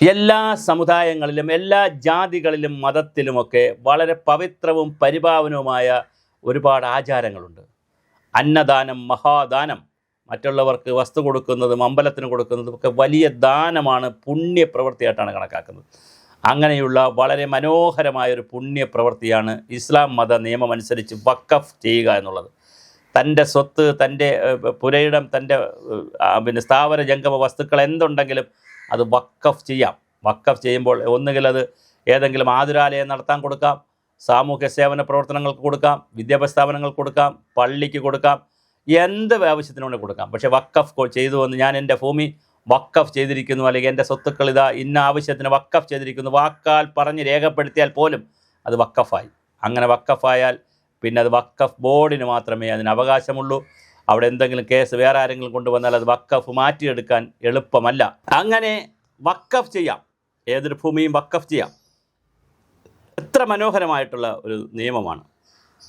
എല്ലാ സമുദായങ്ങളിലും എല്ലാ ജാതികളിലും മതത്തിലുമൊക്കെ വളരെ പവിത്രവും പരിപാവനവുമായ ഒരുപാട് ആചാരങ്ങളുണ്ട്. അന്നദാനം, മഹാദാനം, മറ്റുള്ളവർക്ക് വസ്തു കൊടുക്കുന്നതും അമ്പലത്തിന് കൊടുക്കുന്നതും ഒക്കെ വലിയ ദാനമാണ്, പുണ്യപ്രവൃത്തിയായിട്ടാണ് കണക്കാക്കുന്നത്. അങ്ങനെയുള്ള വളരെ മനോഹരമായൊരു പുണ്യപ്രവൃത്തിയാണ് ഇസ്ലാം മത നിയമമനുസരിച്ച് വഖഫ് ചെയ്യുക എന്നുള്ളത്. തൻ്റെ സ്വത്ത്, തൻ്റെ പുരയിടം, തൻ്റെ സ്ഥാവര ജംഗമ വസ്തുക്കൾ എന്തുണ്ടെങ്കിലും അത് വഖഫ് ചെയ്യാം. വഖഫ് ചെയ്യുമ്പോൾ ഒന്നുകിൽ അത് ഏതെങ്കിലും ആതുരാലയം നടത്താൻ കൊടുക്കാം, സാമൂഹ്യ സേവന പ്രവർത്തനങ്ങൾക്ക് കൊടുക്കാം, വിദ്യാഭ്യാസ സ്ഥാപനങ്ങൾക്ക് കൊടുക്കാം, പള്ളിക്ക് കൊടുക്കാം, എന്ത് ആവശ്യത്തിനുവേണ്ടി കൊടുക്കാം. പക്ഷേ വഖഫ് ചെയ്തു എന്ന് ഞാൻ എൻ്റെ ഭൂമി വഖഫ് ചെയ്തിരിക്കുന്നു, അല്ലെങ്കിൽ എൻ്റെ സ്വത്തുക്കൾ ഇതാ ഇന്ന ആവശ്യത്തിന് വഖഫ് ചെയ്തിരിക്കുന്നു, വാക്കാൽ പറഞ്ഞ് രേഖപ്പെടുത്തിയാൽ പോലും അത് വഖഫായി. അങ്ങനെ വഖഫായാൽ പിന്നെ അത് വഖഫ് ബോർഡിന് മാത്രമേ അതിന് അവകാശമുള്ളൂ. അവിടെ എന്തെങ്കിലും കേസ് വേറെ ആരെങ്കിലും കൊണ്ടുവന്നാൽ അത് വഖഫ് മാറ്റിയെടുക്കാൻ എളുപ്പമല്ല. അങ്ങനെ വഖഫ് ചെയ്യാം, ഏതൊരു ഭൂമിയും വഖഫ് ചെയ്യാം. എത്ര മനോഹരമായിട്ടുള്ള ഒരു നിയമമാണ്.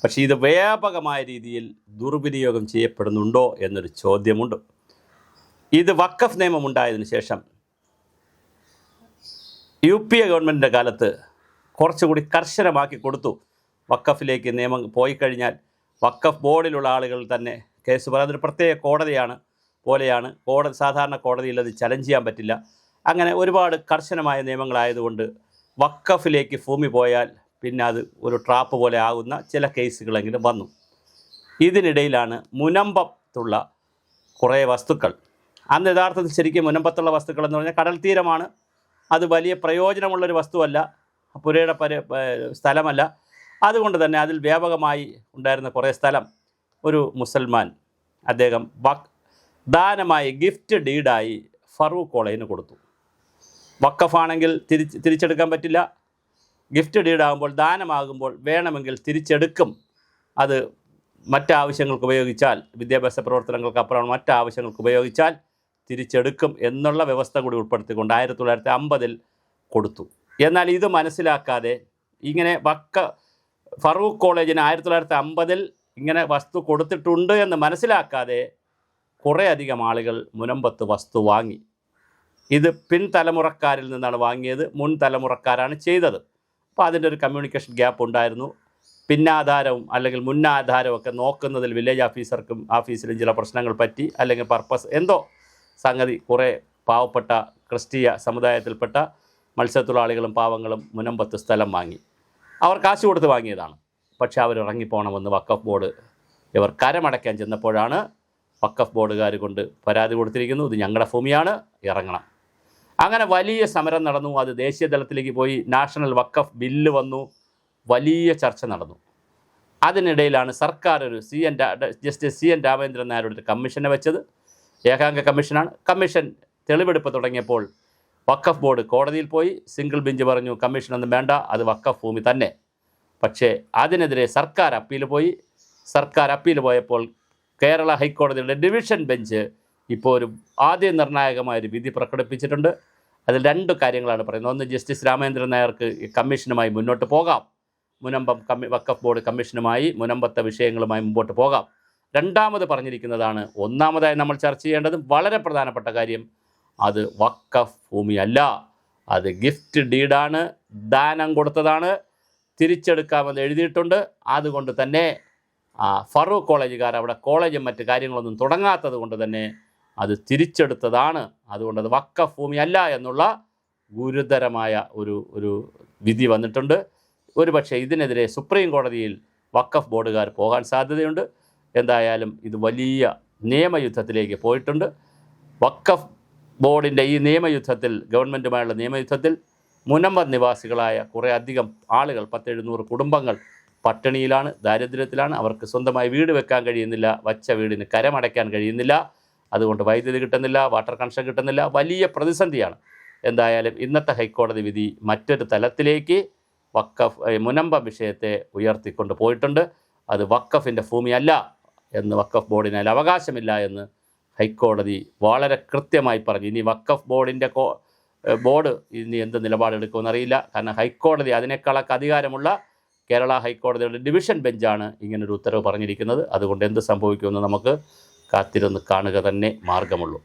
പക്ഷേ ഇത് വ്യാപകമായ രീതിയിൽ ദുർവിനിയോഗം ചെയ്യപ്പെടുന്നുണ്ടോ എന്നൊരു ചോദ്യമുണ്ട്. ഇത് വഖഫ് നിയമം ഉണ്ടായതിനു ശേഷം UPA ഗവൺമെൻറ്റിൻ്റെ കാലത്ത് കുറച്ചുകൂടി കർശനമാക്കി കൊടുത്തു. വഖഫിലേക്ക് നിയമം പോയി കഴിഞ്ഞാൽ വഖഫ് ബോർഡിലുള്ള ആളുകൾ തന്നെ കേസ് പറയാം. അതൊരു പ്രത്യേക കോടതിയാണ് പോലെയാണ്. സാധാരണ കോടതിയിൽ അത് ചലഞ്ച് ചെയ്യാൻ പറ്റില്ല. അങ്ങനെ ഒരുപാട് കർശനമായ നിയമങ്ങളായതുകൊണ്ട് വഖഫിലേക്ക് ഭൂമി പോയാൽ പിന്നെ അത് ഒരു ട്രാപ്പ് പോലെ ആകുന്ന ചില കേസുകളെങ്കിലും വന്നു. ഇതിനിടയിലാണ് മുനമ്പത്തുള്ള കുറേ വസ്തുക്കൾ, അന്ന് യഥാർത്ഥത്തിൽ ശരിക്കും മുനമ്പത്തുള്ള വസ്തുക്കൾ എന്ന് പറഞ്ഞാൽ കടൽ തീരമാണ്. അത് വലിയ പ്രയോജനമുള്ളൊരു വസ്തുവല്ല, പുരയുടെ സ്ഥലമല്ല. അതുകൊണ്ട് തന്നെ അതിൽ വ്യാപകമായി ഉണ്ടായിരുന്ന കുറേ സ്ഥലം ഒരു മുസൽമാൻ അദ്ദേഹം ദാനമായി ഗിഫ്റ്റ് ഡീഡായി ഫറൂഖ് കോളേജിന് കൊടുത്തു. വഖഫാണെങ്കിൽ തിരിച്ചെടുക്കാൻ പറ്റില്ല. ഗിഫ്റ്റ് ഡീഡാകുമ്പോൾ, ദാനമാകുമ്പോൾ വേണമെങ്കിൽ തിരിച്ചെടുക്കും. അത് മറ്റാവശ്യങ്ങൾക്ക് ഉപയോഗിച്ചാൽ, വിദ്യാഭ്യാസ പ്രവർത്തനങ്ങൾക്കപ്പുറം മറ്റാവശ്യങ്ങൾക്ക് ഉപയോഗിച്ചാൽ തിരിച്ചെടുക്കും എന്നുള്ള വ്യവസ്ഥ കൂടി ഉൾപ്പെടുത്തിക്കൊണ്ട് 1950 കൊടുത്തു. എന്നാൽ ഇത് മനസ്സിലാക്കാതെ ഇങ്ങനെ ഫറൂഖ് കോളേജിന് 1950 ഇങ്ങനെ വസ്തു കൊടുത്തിട്ടുണ്ട് എന്ന് മനസ്സിലാക്കാതെ കുറേ അധികം ആളുകൾ മുനമ്പത്ത് വസ്തു വാങ്ങി. ഇത് പിൻതലമുറക്കാരിൽ നിന്നാണ് വാങ്ങിയത്, മുൻ തലമുറക്കാരാണ് ചെയ്തത്. അപ്പോൾ അതിൻ്റെ ഒരു കമ്മ്യൂണിക്കേഷൻ ഗ്യാപ്പ് ഉണ്ടായിരുന്നു. പിന്നാധാരവും അല്ലെങ്കിൽ മുന്നാധാരവും ഒക്കെ നോക്കുന്നതിൽ വില്ലേജ് ഓഫീസർക്കും ഓഫീസിലും ചില പ്രശ്നങ്ങൾ പറ്റി, അല്ലെങ്കിൽ പർപ്പസ് എന്തോ സംഗതി. കുറേ പാവപ്പെട്ട ക്രിസ്തീയ സമുദായത്തിൽപ്പെട്ട മത്സ്യത്തൊഴിലാളികളും പാവങ്ങളും മുനമ്പത്ത് സ്ഥലം വാങ്ങി. അവർ കാശ് കൊടുത്ത് വാങ്ങിയതാണ്. പക്ഷേ അവർ ഇറങ്ങിപ്പോണമെന്ന് വഖഫ് ബോർഡ് ഇവർ കരമടയ്ക്കാൻ ചെന്നപ്പോഴാണ് വഖഫ് ബോർഡുകാർ കൊണ്ട് പരാതി കൊടുത്തിരിക്കുന്നു, ഇത് ഞങ്ങളുടെ ഭൂമിയാണ്, ഇറങ്ങണം. അങ്ങനെ വലിയ സമരം നടന്നു. അത് ദേശീയ തലത്തിലേക്ക് പോയി. നാഷണൽ വഖഫ് ബില്ല് വന്നു. വലിയ ചർച്ച നടന്നു. അതിനിടയിലാണ് സർക്കാർ ഒരു ജസ്റ്റിസ് CN രാമേന്ദ്രൻ നായരുടെ ഒരു കമ്മീഷനെ വെച്ചത്. ഏകാംഗ കമ്മീഷനാണ്. കമ്മീഷൻ തെളിവെടുപ്പ് തുടങ്ങിയപ്പോൾ വഖഫ് ബോർഡ് കോടതിയിൽ പോയി. സിംഗിൾ ബെഞ്ച് പറഞ്ഞു കമ്മീഷനൊന്നും വേണ്ട, അത് വഖഫ് ഭൂമി തന്നെ. പക്ഷേ അതിനെതിരെ സർക്കാർ അപ്പീൽ പോയി. സർക്കാർ അപ്പീൽ പോയപ്പോൾ കേരള ഹൈക്കോടതിയുടെ ഡിവിഷൻ ബെഞ്ച് ഇപ്പോൾ ഒരു ആദ്യ നിർണായകമായൊരു വിധി പ്രകടിപ്പിച്ചിട്ടുണ്ട്. അതിൽ 2 കാര്യങ്ങളാണ് പറയുന്നത്. ഒന്ന്, ജസ്റ്റിസ് രാമേന്ദ്രൻ നായർക്ക് ഈ കമ്മീഷനുമായി മുന്നോട്ട് പോകാം. മുനമ്പം വഖഫ് ബോർഡ് കമ്മീഷനുമായി മുനമ്പത്തെ വിഷയങ്ങളുമായി മുമ്പോട്ട് പോകാം. രണ്ടാമത് പറഞ്ഞിരിക്കുന്നതാണ്, ഒന്നാമതായി നമ്മൾ ചർച്ച ചെയ്യേണ്ടതും വളരെ പ്രധാനപ്പെട്ട കാര്യം, അത് വഖഫ് ഭൂമിയല്ല, അത് ഗിഫ്റ്റ് ഡീഡാണ്, ദാനം കൊടുത്തതാണ്, തിരിച്ചെടുക്കാമെന്ന് എഴുതിയിട്ടുണ്ട്. അതുകൊണ്ട് തന്നെ ഫറൂഖ് കോളേജുകാർ അവിടെ കോളേജും മറ്റ് കാര്യങ്ങളൊന്നും തുടങ്ങാത്തത് കൊണ്ട് തന്നെ അത് തിരിച്ചെടുത്തതാണ്. അതുകൊണ്ട് അത് വഖഫ് ഭൂമിയല്ല എന്നുള്ള ഗുരുതരമായ ഒരു വിധി വന്നിട്ടുണ്ട്. ഒരുപക്ഷെ ഇതിനെതിരെ സുപ്രീം കോടതിയിൽ വഖഫ് ബോർഡുകാർ പോകാൻ സാധ്യതയുണ്ട്. എന്തായാലും ഇത് വലിയ നിയമയുദ്ധത്തിലേക്ക് പോയിട്ടുണ്ട്. വഖഫ് ബോർഡിൻ്റെ ഈ നിയമയുദ്ധത്തിൽ, ഗവൺമെൻറ്റുമായുള്ള നിയമയുദ്ധത്തിൽ മുനമ്പം നിവാസികളായ കുറേ അധികം ആളുകൾ, 10-700 കുടുംബങ്ങൾ പട്ടിണിയിലാണ്, ദാരിദ്ര്യത്തിലാണ്. അവർക്ക് സ്വന്തമായി വീട് വെക്കാൻ കഴിയുന്നില്ല, വച്ച വീടിന് കരമടയ്ക്കാൻ കഴിയുന്നില്ല. അതുകൊണ്ട് വൈദ്യുതി കിട്ടുന്നില്ല, വാട്ടർ കണക്ഷൻ കിട്ടുന്നില്ല. വലിയ പ്രതിസന്ധിയാണ്. എന്തായാലും ഇന്നത്തെ ഹൈക്കോടതി വിധി മറ്റൊരു തലത്തിലേക്ക് മുനമ്പം വിഷയത്തെ ഉയർത്തിക്കൊണ്ട് പോയിട്ടുണ്ട്. അത് വഖഫിൻ്റെ ഭൂമിയല്ല എന്ന്, വഖഫ് ബോർഡിന് അതിൽ അവകാശമില്ല എന്ന് ഹൈക്കോടതി വളരെ കൃത്യമായി പറഞ്ഞു. ഇനി വഖഫ് ബോർഡ് ഇനി എന്ത് നിലപാടെടുക്കുമെന്നറിയില്ല. കാരണം ഹൈക്കോടതി, അതിനേക്കാളൊക്കെ അധികാരമുള്ള കേരള ഹൈക്കോടതിയുടെ ഡിവിഷൻ ബെഞ്ചാണ് ഇങ്ങനൊരു ഉത്തരവ് പറഞ്ഞിരിക്കുന്നത്. അതുകൊണ്ട് എന്ത് സംഭവിക്കുമെന്ന് നമുക്ക് കാത്തിരുന്ന് കാണുക തന്നെ മാർഗമുള്ളൂ.